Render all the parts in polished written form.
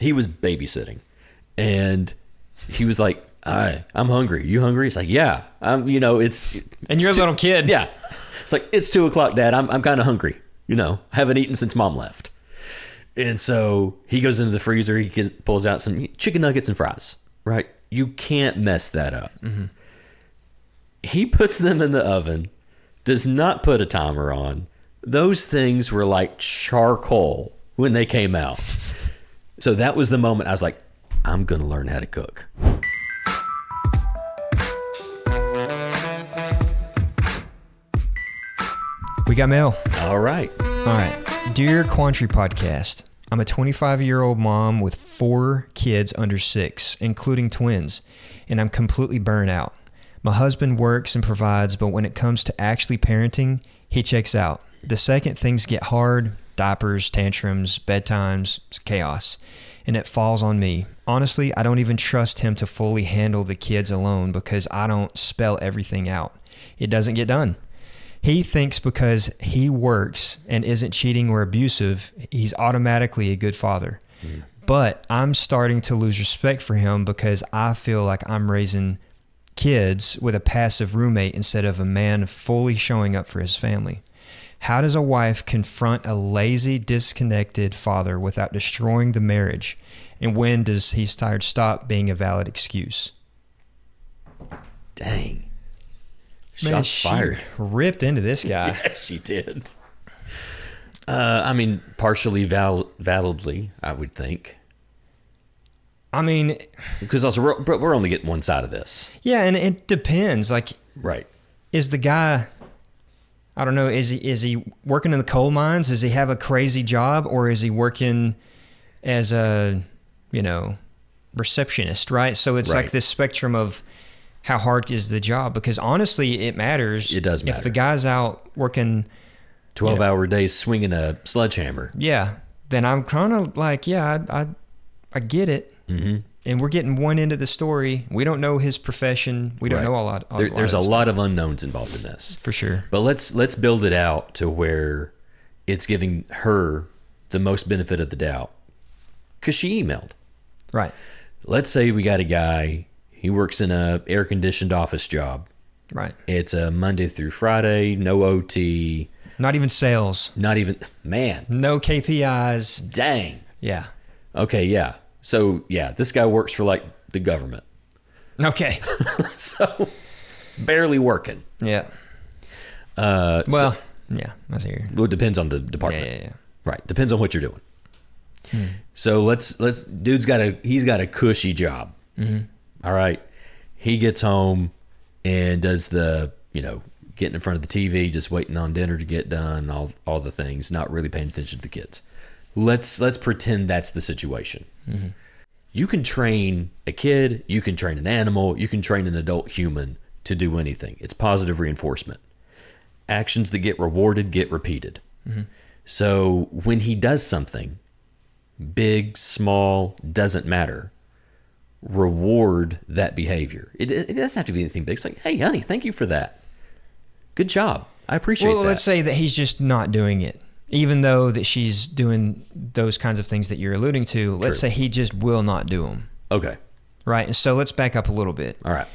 he was babysitting, and he was like, I'm hungry. You hungry? It's like, yeah. And you're a little kid. Yeah. It's like, it's 2:00, Dad. I'm kind of hungry. Haven't eaten since Mom left. And so he goes into the freezer. He pulls out some chicken nuggets and fries, right? You can't mess that up. Mm-hmm. He puts them in the oven, does not put a timer on. Those things were like charcoal when they came out. So that was the moment I was like, I'm going to learn how to cook. We got mail. All right. Dear Quandary Podcast, I'm a 25-year-old mom with 4 kids under 6, including twins, and I'm completely burnt out. My husband works and provides, but when it comes to actually parenting, he checks out. The second things get hard, diapers, tantrums, bedtimes, chaos, and it falls on me. Honestly, I don't even trust him to fully handle the kids alone because I don't spell everything out. It doesn't get done. He thinks because he works and isn't cheating or abusive, he's automatically a good father. Mm. But I'm starting to lose respect for him because I feel like I'm raising kids with a passive roommate instead of a man fully showing up for his family. How does a wife confront a lazy, disconnected father without destroying the marriage? And when does he's tired stop being a valid excuse? Dang. Man, Shots fired. Ripped into this guy. Yeah, she did. Partially validly, I would think. Because also we're only getting one side of this. Yeah, and it depends. Like, right? Is the guy? I don't know. Is he working in the coal mines? Does he have a crazy job, or is he working as a receptionist? Right. So it's like this spectrum of how hard is the job? Because honestly, it matters. It does matter. If the guy's out working 12-hour days swinging a sledgehammer. Yeah. Then I'm kind of like, yeah, I get it. Mm-hmm. And we're getting one end of the story. We don't know his profession. We don't know a lot. There's a lot of unknowns involved in this. For sure. But let's build it out to where it's giving her the most benefit of the doubt. Because she emailed. Right. Let's say we got a guy, he works in a air-conditioned office job. Right. It's a Monday through Friday, no OT. Not even sales. Man. No KPIs. Dang. Yeah. Okay, yeah. So, yeah, this guy works for, the government. Okay. So, barely working. Yeah. Yeah, I see you. Well, it depends on the department. Yeah. Right. Depends on what you're doing. So, dude's got a cushy job. Mm-hmm. All right. He gets home and does the, getting in front of the TV, just waiting on dinner to get done, all the things, not really paying attention to the kids. Let's pretend that's the situation. Mm-hmm. You can train a kid, you can train an animal, you can train an adult human to do anything. It's positive reinforcement. Actions that get rewarded get repeated. Mm-hmm. So when he does something, big, small, doesn't matter, reward that behavior. It doesn't have to be anything big. It's like, hey, honey, thank you for that. Good job. I appreciate that. Well, let's say that he's just not doing it. Even though that she's doing those kinds of things that you're alluding to, let's say he just will not do them. Okay. Right. And so let's back up a little bit. All right.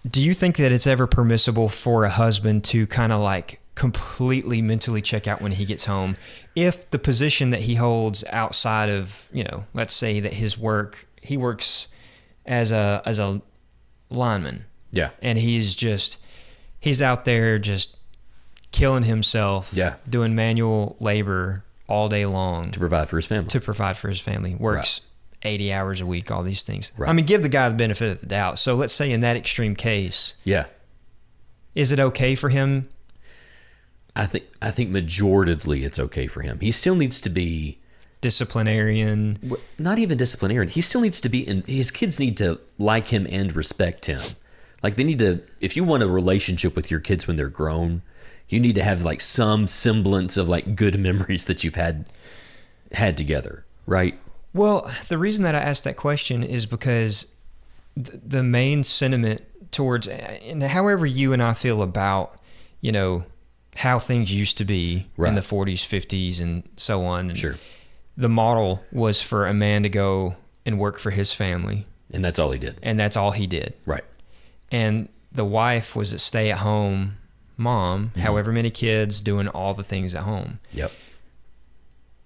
Do you think that it's ever permissible for a husband to kind of completely mentally check out when he gets home if the position that he holds outside of, let's say that he works as a lineman. Yeah. And he's out there just killing himself, doing manual labor all day long to provide for his family. Works 80 hours a week, all these things. Right. Give the guy the benefit of the doubt. So let's say in that extreme case, is it okay for him? I think majoritively it's okay for him. He still needs to be disciplinarian. Not even disciplinarian. He still needs to be, his kids need to like him and respect him. They need to, if you want a relationship with your kids when they're grown, you need to have some semblance of good memories that you've had together, right? Well, the reason that I asked that question is because the main sentiment towards, and however you and I feel about, how things used to be in the 40s, 50s, and so on. Sure. the model was for a man to go and work for his family. And that's all he did. And that's all he did. Right. And the wife was a stay-at-home mom, however many kids, doing all the things at home. Yep.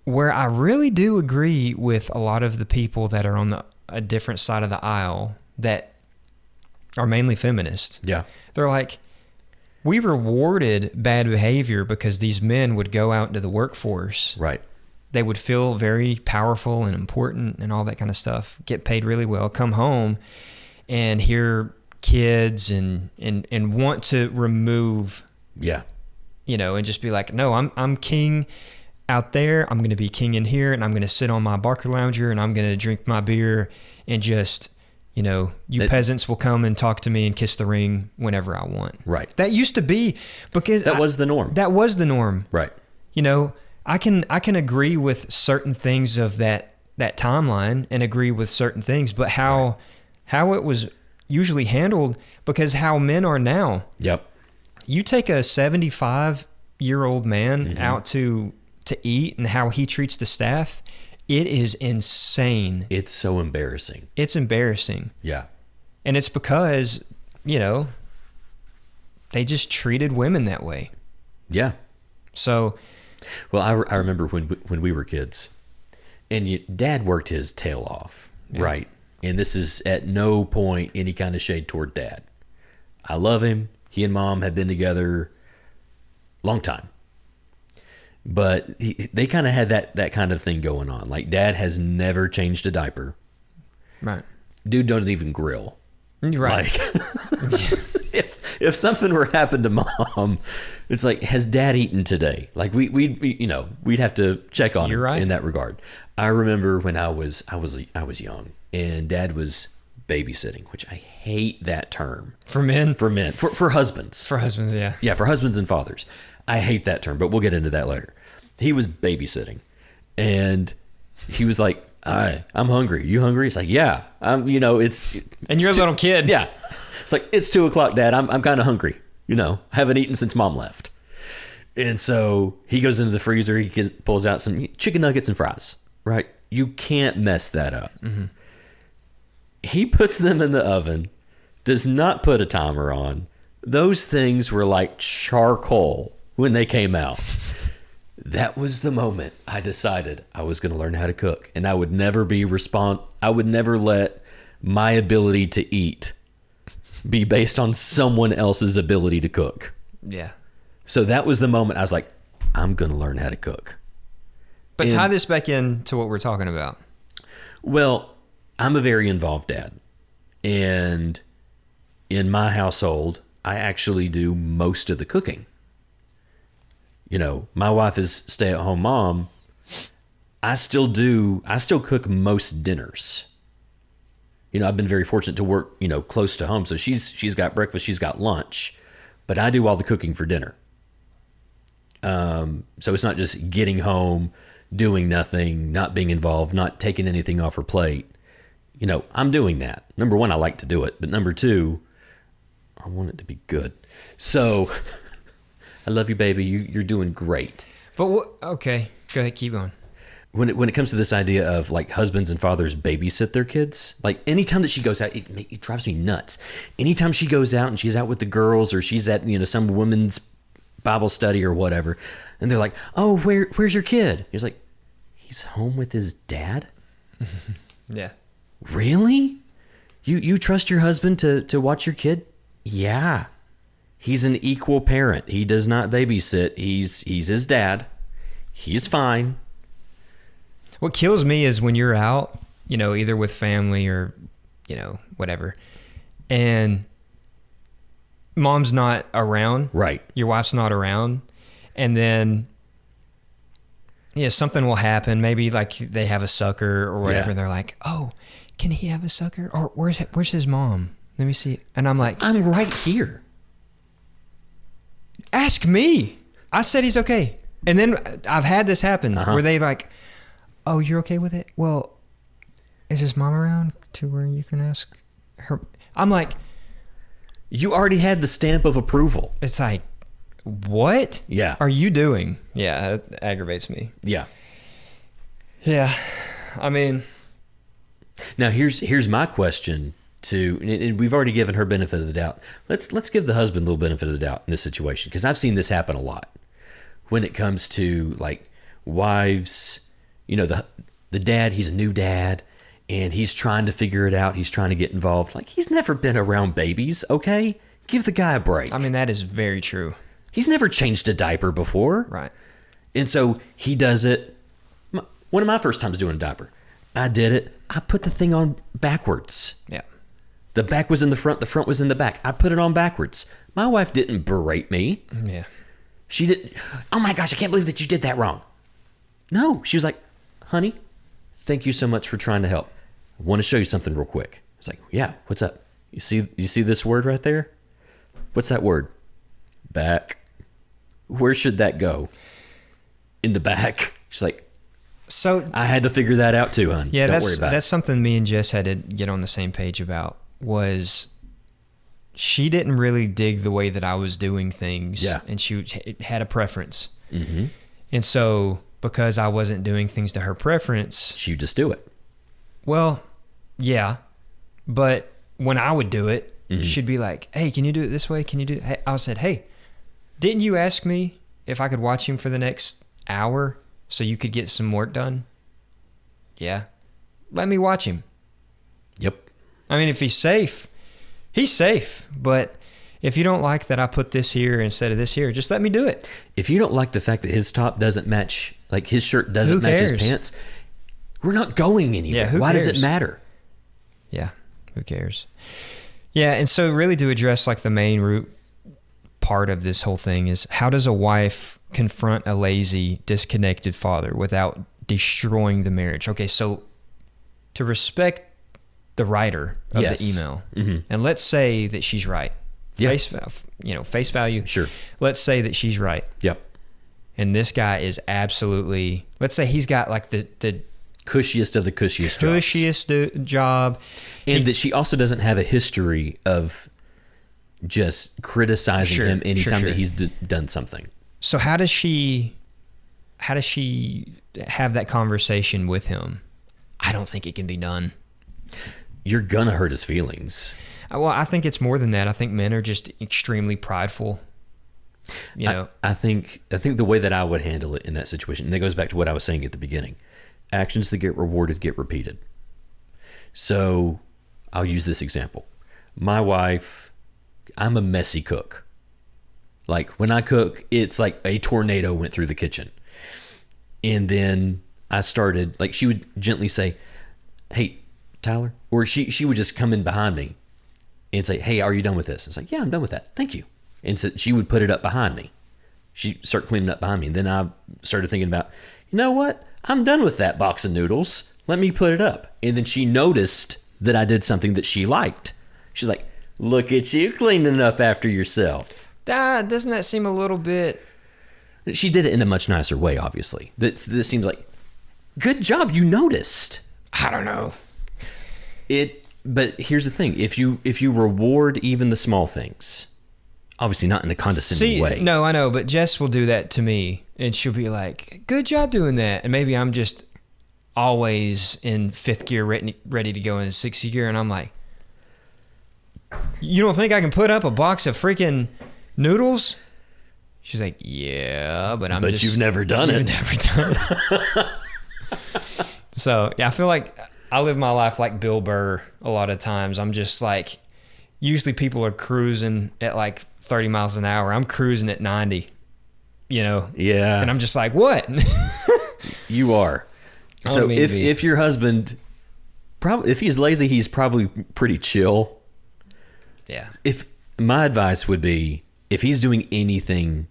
Where I really do agree with a lot of the people that are on a different side of the aisle that are mainly feminists. Yeah. They're like, we rewarded bad behavior because these men would go out into the workforce. Right. They would feel very powerful and important and all that kind of stuff, get paid really well, come home and hear kids and want to remove, and just be like, no, I'm king out there. I'm going to be king in here, and I'm going to sit on my Barker Lounger, and I'm going to drink my beer, and just, peasants will come and talk to me and kiss the ring whenever I want. Right. That used to be because that was the norm. That was the norm. Right. I can agree with certain things of that timeline and agree with certain things, but how it was usually handled, because how men are now. Yep. You take a 75-year-old man out to eat, and how he treats the staff, it is insane. It's so embarrassing. It's embarrassing. Yeah. And it's because, they just treated women that way. Yeah. So, well, I remember when we were kids, and Dad worked his tail off, right? And this is at no point any kind of shade toward Dad. I love him. He and Mom had been together a long time. But they kind of had that kind of thing going on. Like, Dad has never changed a diaper. Right. Dude don't even grill. Right. Like, if something were to happen to Mom, it's like, has Dad eaten today? Like, we'd have to check on him in that regard. I remember when I was young, and Dad was babysitting, which I hate that term. For men? For men. For husbands. For husbands, yeah. Yeah, for husbands and fathers. I hate that term, but we'll get into that later. He was babysitting, and he was like, "I'm hungry. You hungry?" It's like, "Yeah, I'm." It's and you're a little kid. Yeah, it's like, it's 2:00, Dad. I'm kind of hungry. Haven't eaten since Mom left. And so he goes into the freezer. He pulls out some chicken nuggets and fries. Right, you can't mess that up. Mm-hmm. He puts them in the oven. Does not put a timer on. Those things were like charcoal when they came out. That was the moment I decided I was going to learn how to cook, and I would never I would never let my ability to eat be based on someone else's ability to cook. Yeah. So that was the moment I was like, I'm going to learn how to cook. But tie this back into what we're talking about. Well, I'm a very involved dad, and in my household, I actually do most of the cooking. My wife is stay-at-home mom. I still cook most dinners. I've been very fortunate to work, close to home. So she's got breakfast, she's got lunch, but I do all the cooking for dinner. So it's not just getting home, doing nothing, not being involved, not taking anything off her plate. I'm doing that. Number one, I like to do it, but number two, I want it to be good. So I love you, baby. You're doing great. But okay, go ahead, keep going. When it comes to this idea of like husbands and fathers babysit their kids, like anytime that she goes out, it drives me nuts. Anytime she goes out and she's out with the girls, or she's at some women's Bible study or whatever, and they're like, "Oh, where's your kid?" He's like, "He's home with his dad." Yeah. Really? You trust your husband to watch your kid? Yeah. He's an equal parent. He does not babysit. He's his dad. He's fine. What kills me is when you're out, either with family or, whatever, and mom's not around. Right. Your wife's not around. And then, something will happen. Maybe like they have a sucker or whatever. Yeah. And they're like, "Oh, can he have a sucker? Or where's his mom? Let me see." And I'm like, "I'm right here. Ask me. I said he's okay." And then I've had this happen where they like, "Oh, you're okay with it? Well, is his mom around to where you can ask her?" I'm like, you already had the stamp of approval. It's like, what? Yeah. Are you doing? Yeah, that aggravates me. Yeah. Yeah. I mean, Now here's my question to, and we've already given her benefit of the doubt. Let's give the husband a little benefit of the doubt in this situation, because I've seen this happen a lot when it comes to like wives. You know, the dad, he's a new dad and he's trying to figure it out. He's trying to get involved. Like, he's never been around babies. Okay, give the guy a break. I mean, that is very true. He's never changed a diaper before. Right. And so he does it. One of my first times doing a diaper, I did it. I put the thing on backwards. Yeah. The back was in the front was in the back. I put it on backwards. My wife didn't berate me. Yeah. She didn't, oh my gosh, I can't believe that you did that wrong. No, she was like, honey, thank you so much for trying to help. I want to show you something real quick. I was like, yeah, what's up? You see this word right there? What's that word? Back. Where should that go? In the back. She's like, so I had to figure that out too, hon. yeah, Don't worry about that's it. something me and Jess had to get on the same page about. Was she didn't really dig the way that I was doing things. Yeah. And she had a preference. Mm-hmm. And so because I wasn't doing things to her preference, She would just do it. well, yeah, but when I would do it, Mm-hmm. she'd be like, hey, can you do it this way? Can you do it? Hey, I said, hey, didn't you ask me if I could watch him for the next hour so you could get some work done? Yeah. Let me watch him. Yep. I mean, if he's safe, he's safe. But if you don't like that I put this here instead of this here, just let me do it. If you don't like the fact that his top doesn't match, like his shirt doesn't Who match his cares? pants, we're not going anywhere. Yeah, who Why does cares? it matter? Yeah, who cares? Yeah, and so really to address like the main root part of this whole thing is, how does a wife confront a lazy, disconnected father without destroying the marriage? Okay, so to respect the writer of Yes. the email, Mm-hmm. and let's say that she's right. Yeah. Face value. Sure. Let's say that she's right. Yep. And this guy is absolutely, let's say he's got like the Cushiest of the cushiest jobs. cushiest job. And that she also doesn't have a history of just criticizing Sure, him anytime sure. that he's done something. So how does she have that conversation with him? I don't think it can be done. You're gonna hurt his feelings. Well, I think it's more than that. I think men are just extremely prideful. You know, I think the way that I would handle it in that situation, and that goes back to what I was saying at the beginning. Actions that get rewarded get repeated. So I'll use this example. My wife, I'm a messy cook. Like when I cook, it's like a tornado went through the kitchen. And then I started, like she would gently say, hey, Tyler, or she would just come in behind me and say, hey, are you done with this? It's like, yeah, I'm done with that. Thank you. And so she would put it up behind me. She'd start cleaning up behind me. And then I started thinking about, you know what? I'm done with that box of noodles. Let me put it up. And then she noticed that I did something that she liked. She's like, look at you cleaning up after yourself. doesn't that seem a little bit? She did it in a much nicer way, obviously. This seems like, good job, you noticed. I don't know. But here's the thing. If you reward even the small things, obviously not in a condescending way. No, I know, but Jess will do that to me, and she'll be like, good job doing that. And maybe I'm just always in fifth gear, ready to go in sixth gear, and I'm like, you don't think I can put up a box of freaking noodles? She's like, yeah, but you've never done it. Never done it. So, yeah, I feel like I live my life like Bill Burr a lot of times. I'm just like, usually people are cruising at like 30 miles an hour. I'm cruising at 90, you know? Yeah. And I'm just like, what? You are. I don't So mean to be. if your husband, if he's lazy, he's probably pretty chill. Yeah. If my advice would be, if he's doing anything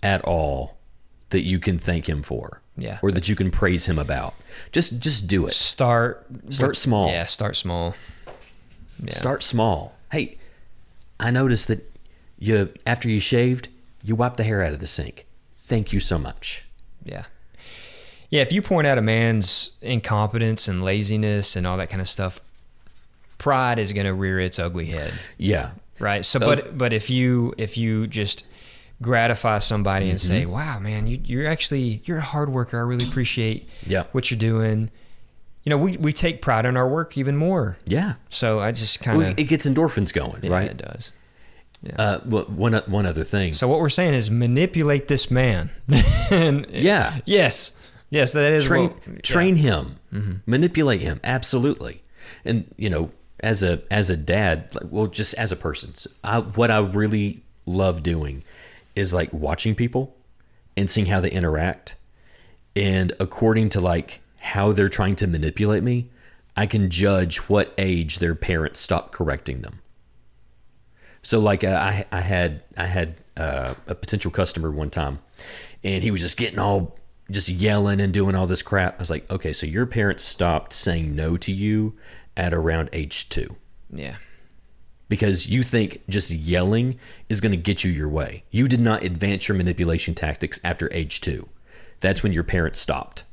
at all that you can thank him for, Yeah. or that you can praise him about, just do it. Start small. Yeah, start small. Yeah. Start small. Hey, I noticed that after you shaved, you wiped the hair out of the sink. Thank you so much. Yeah. Yeah, if you point out a man's incompetence and laziness and all that kind of stuff, pride is going to rear its ugly head. Yeah. Right. So, but if you just gratify somebody and say, wow, man, you're a hard worker. I really appreciate what you're doing. You know, we take pride in our work even more. Yeah. So I just kind of... it gets endorphins going, right? It does. Yeah. One other thing. So what we're saying is manipulate this man. Yeah. Yes, that is... Train him. Manipulate him. Absolutely. And, you know, as a dad, just as a person, what I really love doing is like watching people and seeing how they interact. And according to like how they're trying to manipulate me, I can judge what age their parents stopped correcting them. So like I had a potential customer one time, and he was just getting all just yelling and doing all this crap. I was like, okay, so your parents stopped saying no to you at around age 2. Yeah. Because you think just yelling is going to get you your way. You did not advance your manipulation tactics after age 2. That's when your parents stopped.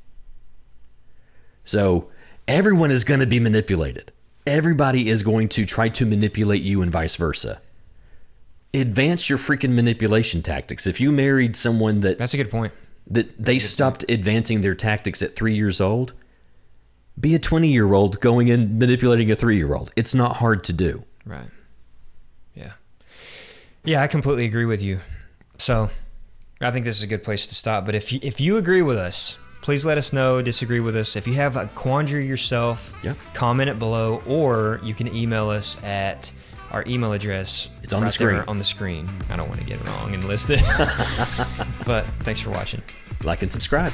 So everyone is going to be manipulated. Everybody is going to try to manipulate you and vice versa. Advance your freaking manipulation tactics. If you married someone that's a good point. That they stopped advancing their tactics at 3 years old, be a 20-year-old going and manipulating a 3-year-old. It's not hard to do. Right. Yeah, I completely agree with you. So I think this is a good place to stop. But if you agree with us, please let us know. Disagree with us. If you have a quandary yourself, comment it below, or you can email us at our email address. It's on the screen. There on the screen. I don't want to get it wrong and list it. But thanks for watching. Like and subscribe.